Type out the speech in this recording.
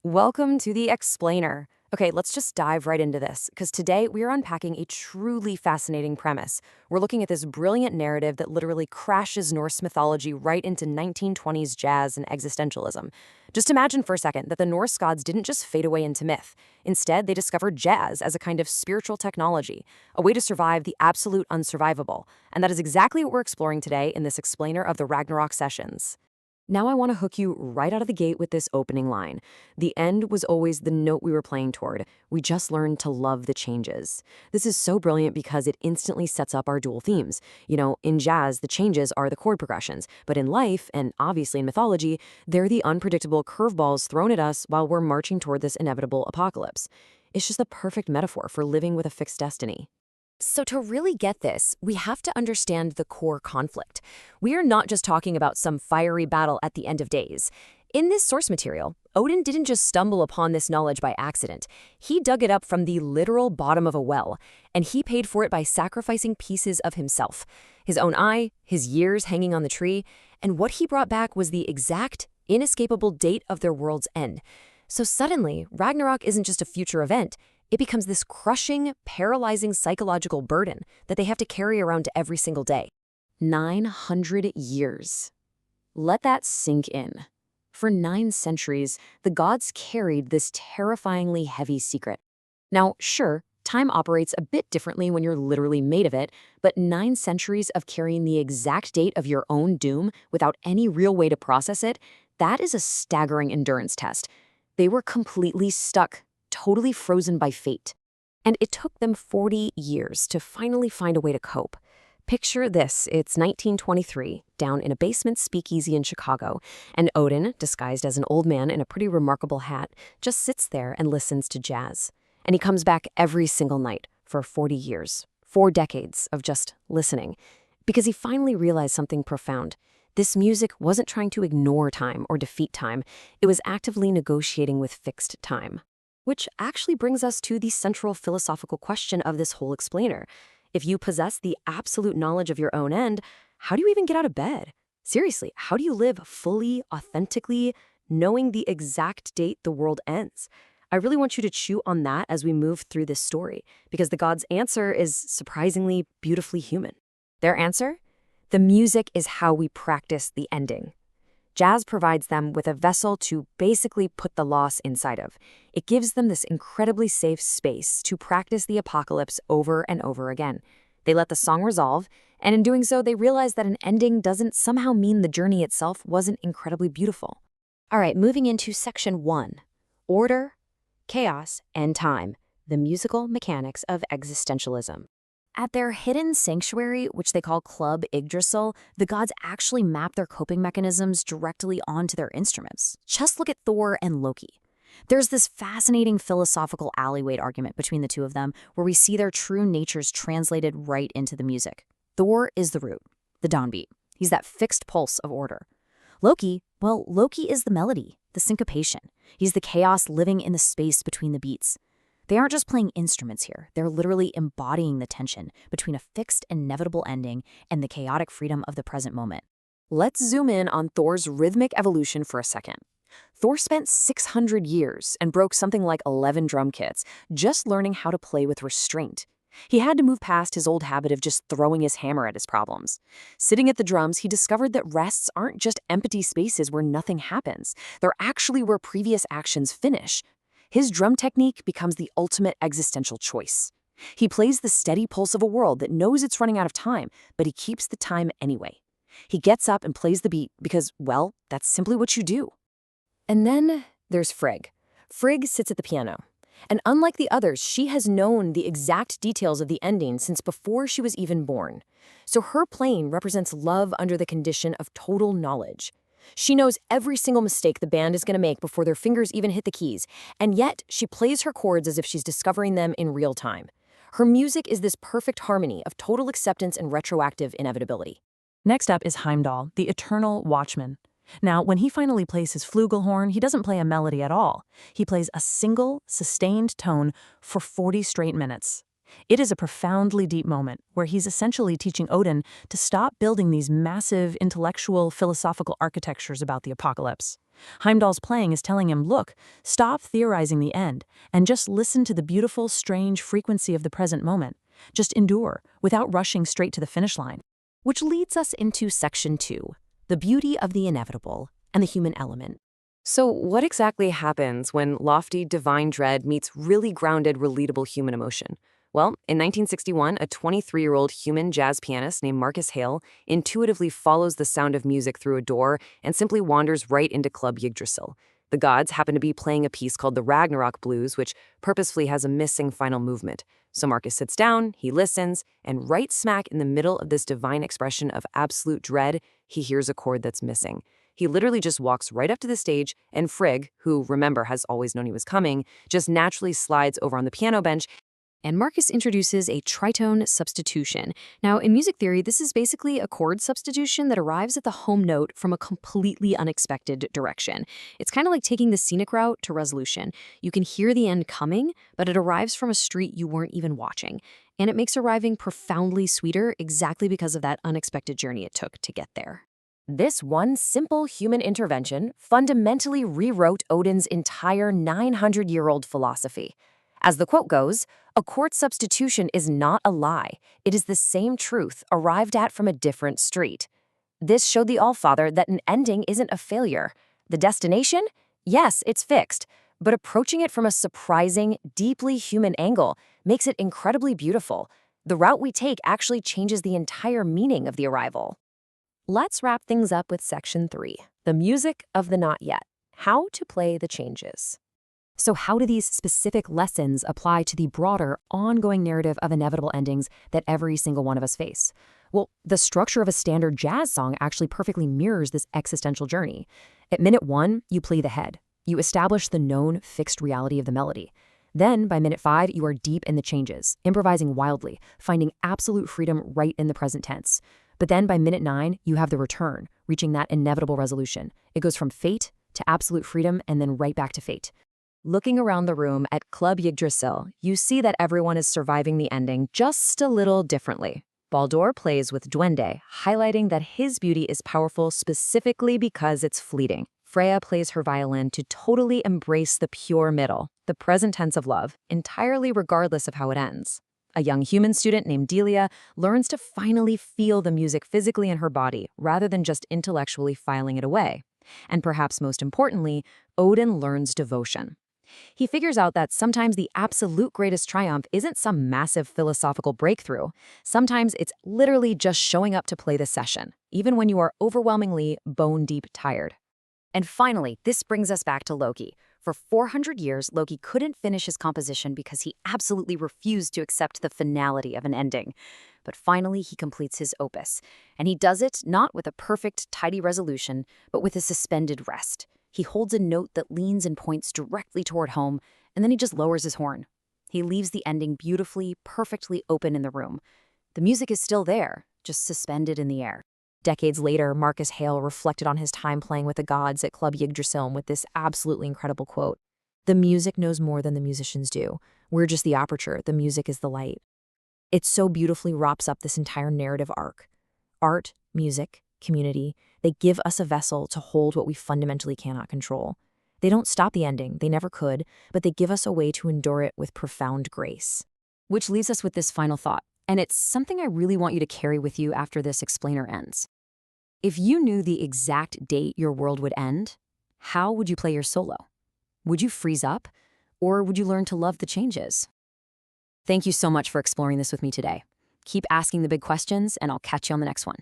Welcome to the Explainer. Okay, let's just dive right into this, because today we are unpacking a truly fascinating premise. We're looking at this brilliant narrative that literally crashes Norse mythology right into 1920s jazz and existentialism. Just imagine for a second that the Norse gods didn't just fade away into myth. Instead, they discovered jazz as a kind of spiritual technology, a way to survive the absolute unsurvivable. And that is exactly what we're exploring today in this Explainer of the Ragnarok Sessions. Now I want to hook you right out of the gate with this opening line. The end was always the note we were playing toward. We just learned to love the changes. This is so brilliant because it instantly sets up our dual themes. In jazz, the changes are the chord progressions, but in life, and obviously in mythology, they're the unpredictable curveballs thrown at us while we're marching toward this inevitable apocalypse. It's just the perfect metaphor for living with a fixed destiny. So to really get this, we have to understand the core conflict. We are not just talking about some fiery battle at the end of days. In this source material, Odin didn't just stumble upon this knowledge by accident. He dug it up from the literal bottom of a well, and he paid for it by sacrificing pieces of himself. His own eye, his years hanging on the tree, and what he brought back was the exact, inescapable date of their world's end. So suddenly, Ragnarok isn't just a future event. It becomes this crushing, paralyzing psychological burden that they have to carry around every single day. 900 years. Let that sink in. For 9 centuries, the gods carried this terrifyingly heavy secret. Now, sure, time operates a bit differently when you're literally made of it, but 9 centuries of carrying the exact date of your own doom without any real way to process it, that is a staggering endurance test. They were completely stuck, totally frozen by fate. And it took them 40 years to finally find a way to cope. Picture this, it's 1923, down in a basement speakeasy in Chicago, and Odin, disguised as an old man in a pretty remarkable hat, just sits there and listens to jazz. And he comes back every single night for 40 years, 4 decades of just listening, because he finally realized something profound. This music wasn't trying to ignore time or defeat time, it was actively negotiating with fixed time. Which actually brings us to the central philosophical question of this whole explainer. If you possess the absolute knowledge of your own end, how do you even get out of bed? Seriously, how do you live fully, authentically, knowing the exact date the world ends? I really want you to chew on that as we move through this story, because the gods' answer is surprisingly beautifully human. Their answer? The music is how we practice the ending. Jazz provides them with a vessel to basically put the loss inside of. It gives them this incredibly safe space to practice the apocalypse over and over again. They let the song resolve, and in doing so, they realize that an ending doesn't somehow mean the journey itself wasn't incredibly beautiful. All right, moving into section 1. Order, chaos, and time. The musical mechanics of existentialism. At their hidden sanctuary, which they call Club Yggdrasil, the gods actually map their coping mechanisms directly onto their instruments. Just look at Thor and Loki. There's this fascinating philosophical alleyway argument between the two of them where we see their true natures translated right into the music. Thor is the root, the downbeat. He's that fixed pulse of order. Loki is the melody, the syncopation. He's the chaos living in the space between the beats. They aren't just playing instruments here. They're literally embodying the tension between a fixed, inevitable ending and the chaotic freedom of the present moment. Let's zoom in on Thor's rhythmic evolution for a second. Thor spent 600 years and broke something like 11 drum kits, just learning how to play with restraint. He had to move past his old habit of just throwing his hammer at his problems. Sitting at the drums, he discovered that rests aren't just empty spaces where nothing happens. They're actually where previous actions finish. His drum technique becomes the ultimate existential choice. He plays the steady pulse of a world that knows it's running out of time, but he keeps the time anyway. He gets up and plays the beat because, well, that's simply what you do. And then there's Frigg. Frigg sits at the piano. And unlike the others, she has known the exact details of the ending since before she was even born. So her playing represents love under the condition of total knowledge. She knows every single mistake the band is going to make before their fingers even hit the keys, and yet she plays her chords as if she's discovering them in real time. Her music is this perfect harmony of total acceptance and retroactive inevitability. Next up is Heimdall, the eternal watchman. Now, when he finally plays his flugelhorn, he doesn't play a melody at all. He plays a single, sustained tone for 40 straight minutes. It is a profoundly deep moment where he's essentially teaching Odin to stop building these massive intellectual, philosophical architectures about the apocalypse. Heimdall's playing is telling him, look, stop theorizing the end and just listen to the beautiful, strange frequency of the present moment. Just endure without rushing straight to the finish line. Which leads us into Section 2, the beauty of the inevitable and the human element. So what exactly happens when lofty divine dread meets really grounded, relatable human emotion? Well, in 1961, a 23-year-old human jazz pianist named Marcus Hale intuitively follows the sound of music through a door and simply wanders right into Club Yggdrasil. The gods happen to be playing a piece called the Ragnarok Blues, which purposefully has a missing final movement. So Marcus sits down, he listens, and right smack in the middle of this divine expression of absolute dread, he hears a chord that's missing. He literally just walks right up to the stage, and Frigg, who, remember, has always known he was coming, just naturally slides over on the piano bench, and Marcus introduces a tritone substitution. Now, in music theory, this is basically a chord substitution that arrives at the home note from a completely unexpected direction. It's kind of like taking the scenic route to resolution. You can hear the end coming, but it arrives from a street you weren't even watching. And it makes arriving profoundly sweeter exactly because of that unexpected journey it took to get there. This one simple human intervention fundamentally rewrote Odin's entire 900-year-old philosophy. As the quote goes, a chord substitution is not a lie. It is the same truth arrived at from a different street. This showed the Allfather that an ending isn't a failure. The destination? Yes, it's fixed, but approaching it from a surprising, deeply human angle makes it incredibly beautiful. The route we take actually changes the entire meaning of the arrival. Let's wrap things up with Section 3, the music of the not yet, how to play the changes. So how do these specific lessons apply to the broader, ongoing narrative of inevitable endings that every single one of us face? Well, the structure of a standard jazz song actually perfectly mirrors this existential journey. At minute 1, you play the head. You establish the known, fixed reality of the melody. Then, by minute 5, you are deep in the changes, improvising wildly, finding absolute freedom right in the present tense. But then by minute 9, you have the return, reaching that inevitable resolution. It goes from fate to absolute freedom and then right back to fate. Looking around the room at Club Yggdrasil, you see that everyone is surviving the ending just a little differently. Baldur plays with Duende, highlighting that his beauty is powerful specifically because it's fleeting. Freya plays her violin to totally embrace the pure middle, the present tense of love, entirely regardless of how it ends. A young human student named Delia learns to finally feel the music physically in her body rather than just intellectually filing it away. And perhaps most importantly, Odin learns devotion. He figures out that sometimes the absolute greatest triumph isn't some massive philosophical breakthrough. Sometimes it's literally just showing up to play the session, even when you are overwhelmingly bone-deep tired. And finally, this brings us back to Loki. For 400 years, Loki couldn't finish his composition because he absolutely refused to accept the finality of an ending. But finally, he completes his opus. And he does it not with a perfect, tidy resolution, but with a suspended rest. He holds a note that leans and points directly toward home, and then he just lowers his horn. He leaves the ending beautifully, perfectly open in the room. The music is still there, just suspended in the air. Decades later, Marcus Hale reflected on his time playing with the gods at Club Yggdrasil with this absolutely incredible quote: "The music knows more than the musicians do. We're just the aperture, the music is the light." It so beautifully wraps up this entire narrative arc. Art, music, community, they give us a vessel to hold what we fundamentally cannot control. They don't stop the ending, they never could, but they give us a way to endure it with profound grace. Which leaves us with this final thought, and it's something I really want you to carry with you after this explainer ends. If you knew the exact date your world would end, how would you play your solo? Would you freeze up, or would you learn to love the changes? Thank you so much for exploring this with me today. Keep asking the big questions, and I'll catch you on the next one.